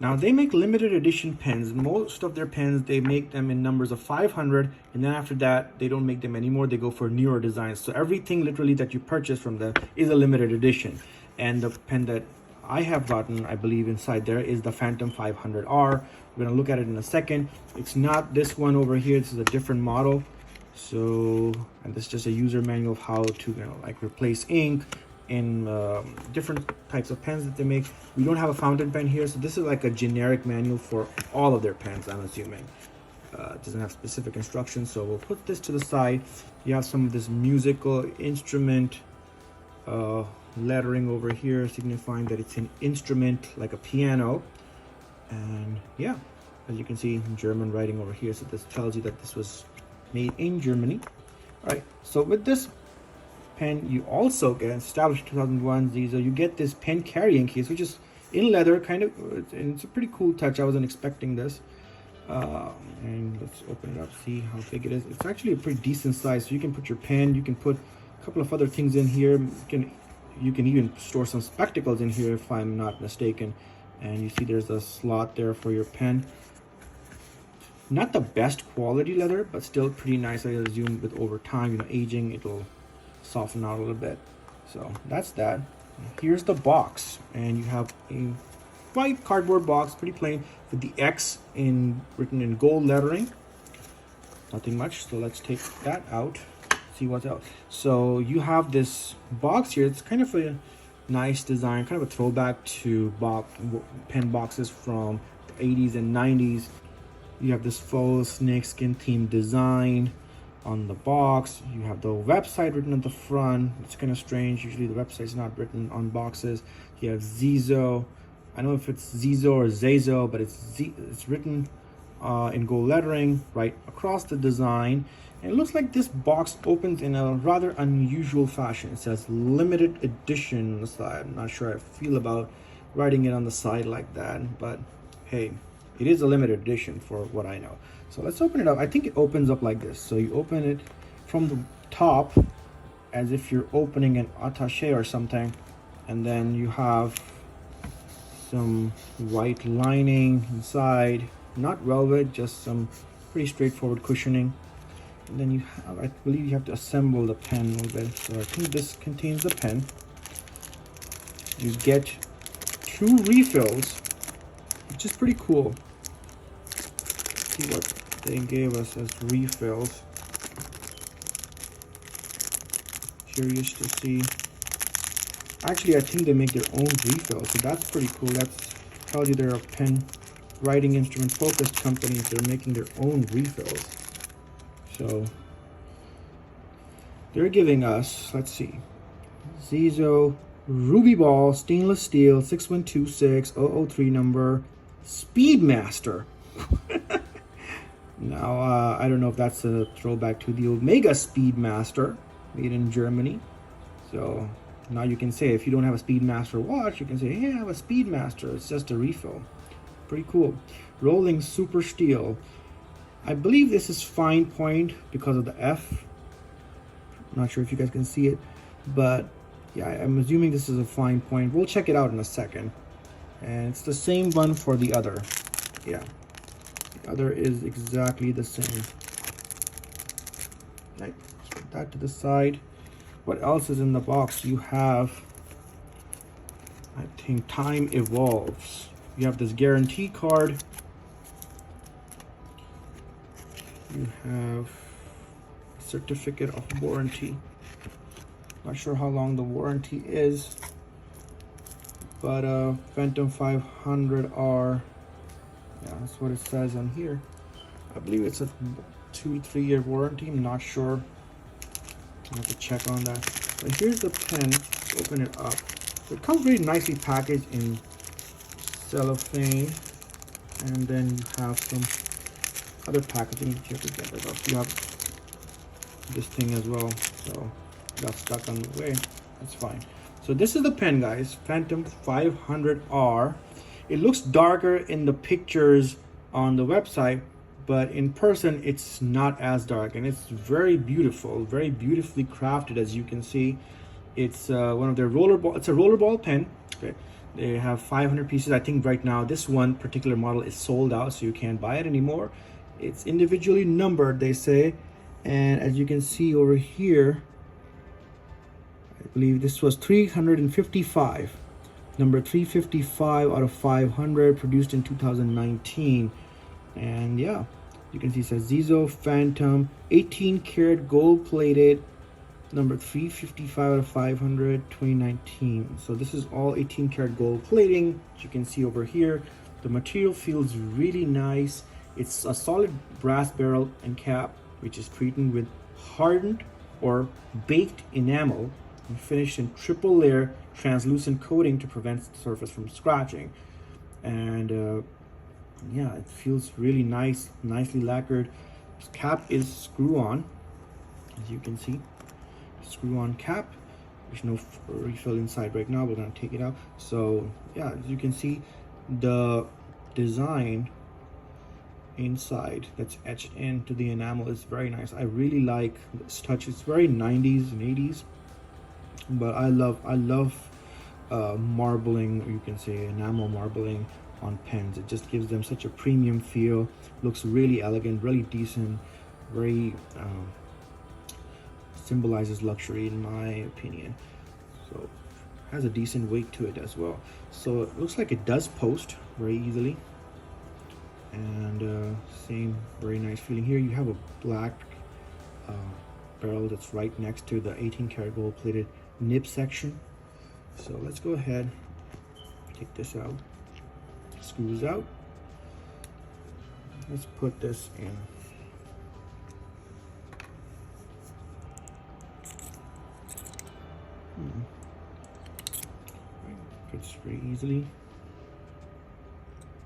Now they make limited edition pens. Most of their pens, they make them in numbers of 500, and then after that, they don't make them anymore. They go for newer designs. So everything literally that you purchase from them is a limited edition. And the pen that I have gotten, I believe inside there is the Phantom 500R. We're gonna look at it in a second. It's not this one over here. This is a different model. So, and this is just a user manual of how to, like replace ink in different types of pens that they make. We don't have a fountain pen here, so this is like a generic manual for all of their pens, I'm assuming. It doesn't have specific instructions, so we'll put this to the side. You have some of this musical instrument lettering over here, signifying that it's an instrument like a piano. And yeah, as you can see, German writing over here, so this tells you that this was made in Germany. All right, so with this pen, you also get, established 2001 Xezo, you get this pen carrying case, which is in leather, kind of, and it's a pretty cool touch. I wasn't expecting this. And let's open it up, see how big it is. It's actually a pretty decent size, so you can put your pen, you can put a couple of other things in here. You can even store some spectacles in here if I'm not mistaken. And you see there's a slot there for your pen. Not the best quality leather, but still pretty nice. I assume with over time, aging, it'll soften out a little bit. So that's that. Here's the box, and you have a white cardboard box, pretty plain, with the X written in gold lettering. Nothing much, so let's take that out, see what's out. So you have this box here. It's kind of a nice design, kind of a throwback to pen boxes from the 80s and 90s. You have this faux snakeskin themed design on the box. You have the website written at the front. It's kind of strange. Usually the website's not written on boxes. You have Xezo. I don't know if it's Xezo or Xezo, but it's written in gold lettering right across the design. And it looks like this box opens in a rather unusual fashion. It says limited edition on the side. I'm not sure how I feel about writing it on the side like that, but hey, it is a limited edition for what I know. So let's open it up. I think it opens up like this. So you open it from the top as if you're opening an attaché or something. And then you have some white lining inside. Not velvet, just some pretty straightforward cushioning. And then you have, I believe you have to assemble the pen a little bit. So I think this contains the pen. You get 2 refills, which is pretty cool. See what they gave us as refills. Curious to see. Actually, I think they make their own refills, so that's pretty cool. That tells you they're a pen writing instrument focused company. They're making their own refills. So they're giving us, let's see, Xezo Ruby Ball stainless steel 6126003 number Speedmaster. Now I don't know if that's a throwback to the Omega Speedmaster made in Germany. So now you can say, if you don't have a Speedmaster watch, you can say, hey, I have a Speedmaster. It's just a refill. Pretty cool. Rolling super steel. I believe this is fine point because of the F. I'm not sure if you guys can see it, but yeah, I'm assuming this is a fine point. We'll check it out in a second. And it's the same one for the other. Yeah, the other is exactly the same. Right, let's put that to the side. What else is in the box? You have, I think, Time Evolves. You have this guarantee card. You have a certificate of warranty. Not sure how long the warranty is, but Phantom 500R, yeah, that's what it says on here. I believe it's a 2-3 year warranty. I'm not sure. I have to check on that. But here's the pen. Let's open it up. So it comes very nicely packaged in cellophane, and then you have some other packaging that you have to get rid of. You have this thing as well, so got stuck on the way. That's fine. So this is the pen, guys. Phantom 500R. It looks darker in the pictures on the website, but in person it's not as dark, and it's very beautiful, very beautifully crafted. As you can see, it's one of their rollerball. It's a rollerball pen. Okay, They have 500 pieces. I think right now this one particular model is sold out, so you can't buy it anymore. It's individually numbered, they say. And as you can see over here, I believe this was 355. Number 355 out of 500, produced in 2019. And yeah, you can see it says Xezo Phantom, 18 karat gold plated, number 355 out of 500, 2019. So this is all 18 karat gold plating. As you can see over here, the material feels really nice. It's a solid brass barrel and cap, which is treated with hardened or baked enamel and finished in triple layer translucent coating to prevent the surface from scratching. And yeah, it feels really nice, nicely lacquered. This cap is screw on, as you can see. Screw on cap. There's no refill inside right now. We're gonna take it out. So yeah, as you can see, the design inside that's etched into the enamel is very nice. I really like this touch. It's very 90s and 80s, but I love marbling, or you can say enamel marbling on pens. It just gives them such a premium feel. Looks really elegant, really decent, very symbolizes luxury in my opinion. So has a decent weight to it as well. So it looks like it does post very easily. And same very nice feeling here. You have a black barrel that's right next to the 18 karat gold plated nib section. So let's go ahead, take this out, screws out. Let's put this in. Fits very easily.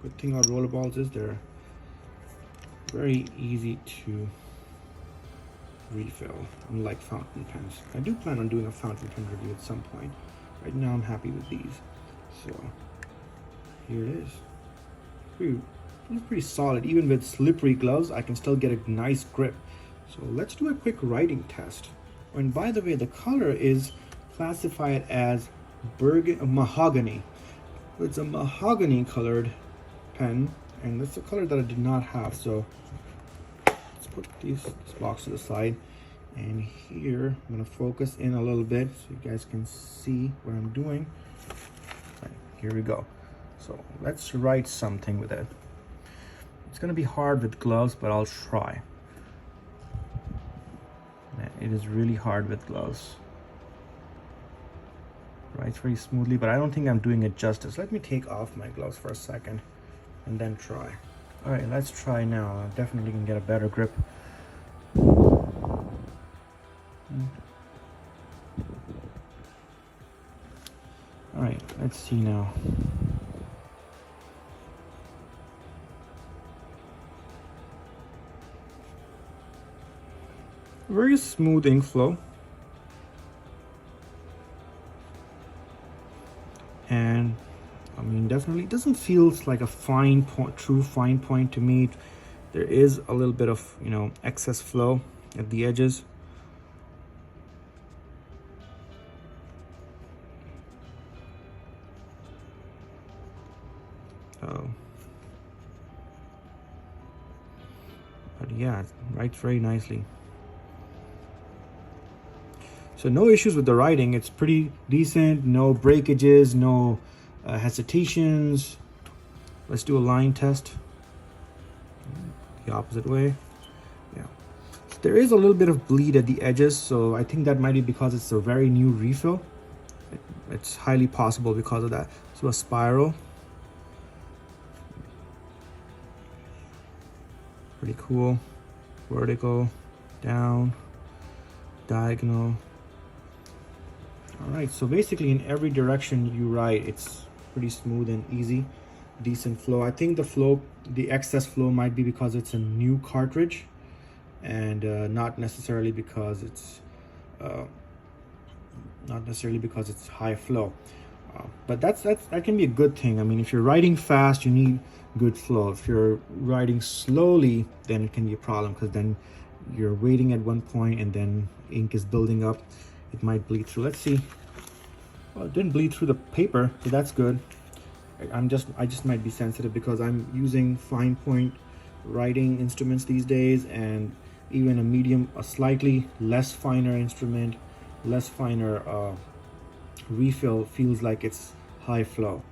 Good thing about rollerballs is they're very easy to refill, unlike fountain pens. I do plan on doing a fountain pen review at some point. Right now I'm happy with these. So here it is. Pretty solid. Even with slippery gloves, I can still get a nice grip. So let's do a quick writing test. And by the way, the color is classified as mahogany. It's a mahogany colored pen, and that's a color that I did not have. So let's put this box to the side, and here I'm going to focus in a little bit so you guys can see what I'm doing. Right, here we go. So let's write something with it. It's going to be hard with gloves, but I'll try. Man, it is really hard with gloves. Writes very smoothly, but I don't think I'm doing it justice. Let me take off my gloves for a second and then try. All right, let's try now. I definitely can get a better grip. All right, let's see now. Very smooth ink flow. And I mean, definitely doesn't feel like a fine point, true fine point to me. There is a little bit of, you know, excess flow at the edges. But yeah, it writes very nicely. So no issues with the writing. It's pretty decent. No breakages, no hesitations. Let's do a line test. The opposite way. Yeah. So there is a little bit of bleed at the edges, so I think that might be because it's a very new refill. It's highly possible because of that. So a spiral. Pretty cool. Vertical, down, diagonal. All right, so basically in every direction you write, it's pretty smooth and easy, decent flow. I think the excess flow might be because it's a new cartridge, and not necessarily because it's high flow. But that can be a good thing. I mean, if you're writing fast, you need good flow. If you're writing slowly, then it can be a problem, because then you're waiting at one point and then ink is building up. It might bleed through. Let's see. Well, it didn't bleed through the paper, so that's good. I just might be sensitive because I'm using fine point writing instruments these days, and even a slightly less finer instrument, less finer refill feels like it's high flow.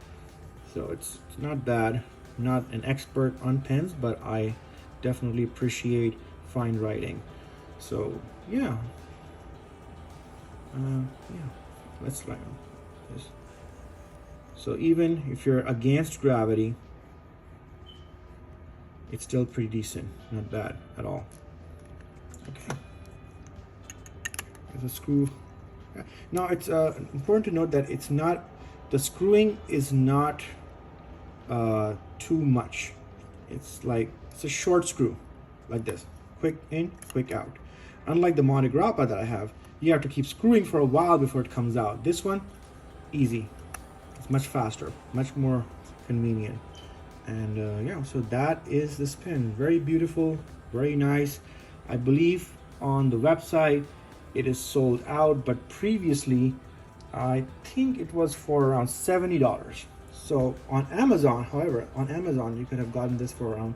So it's not bad. Not an expert on pens, but I definitely appreciate fine writing. So yeah, let's try this. So even if you're against gravity, it's still pretty decent, not bad at all. Okay, there's a screw. Now it's important to note that it's not, the screwing is not too much. It's a short screw, like this, quick in, quick out. Unlike the Monte Grappa that I have, you have to keep screwing for a while before it comes out. This one, easy. It's much faster, much more convenient. And yeah, so that is this pen. Very beautiful, very nice. I believe on the website it is sold out, but previously I think it was for around $70. So on Amazon, however, on Amazon you could have gotten this for around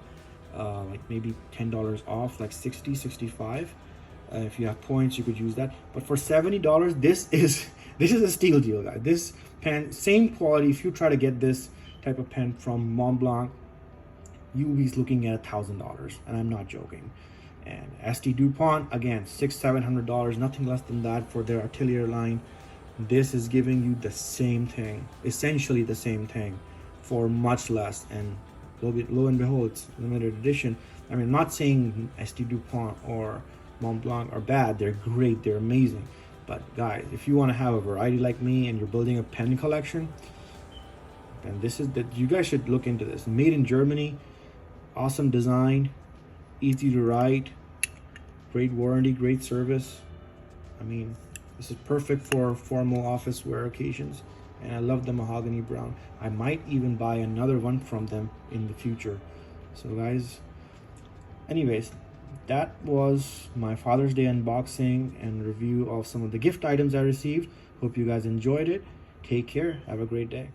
like maybe $10 off, like 60, 65. If you have points, you could use that. But for $70, this is a steal deal, guys. This pen, same quality. If you try to get this type of pen from Mont Blanc, you'll be looking at $1,000, and I'm not joking. And ST DuPont, again, $600-700, nothing less than that for their Atelier line. This is giving you the same thing, essentially the same thing, for much less. And lo and behold, it's limited edition. I mean, I'm not saying ST DuPont or Mont Blanc are bad. They're great, they're amazing. But guys, if you want to have a variety like me and you're building a pen collection, then this is that you guys should look into this. Made in Germany, awesome design, easy to write, great warranty, great service. I mean, this is perfect for formal office wear occasions. And I love the mahogany brown. I might even buy another one from them in the future. So guys, anyways, that was my Father's Day unboxing and review of some of the gift items I received. Hope you guys enjoyed it. Take care. Have a great day.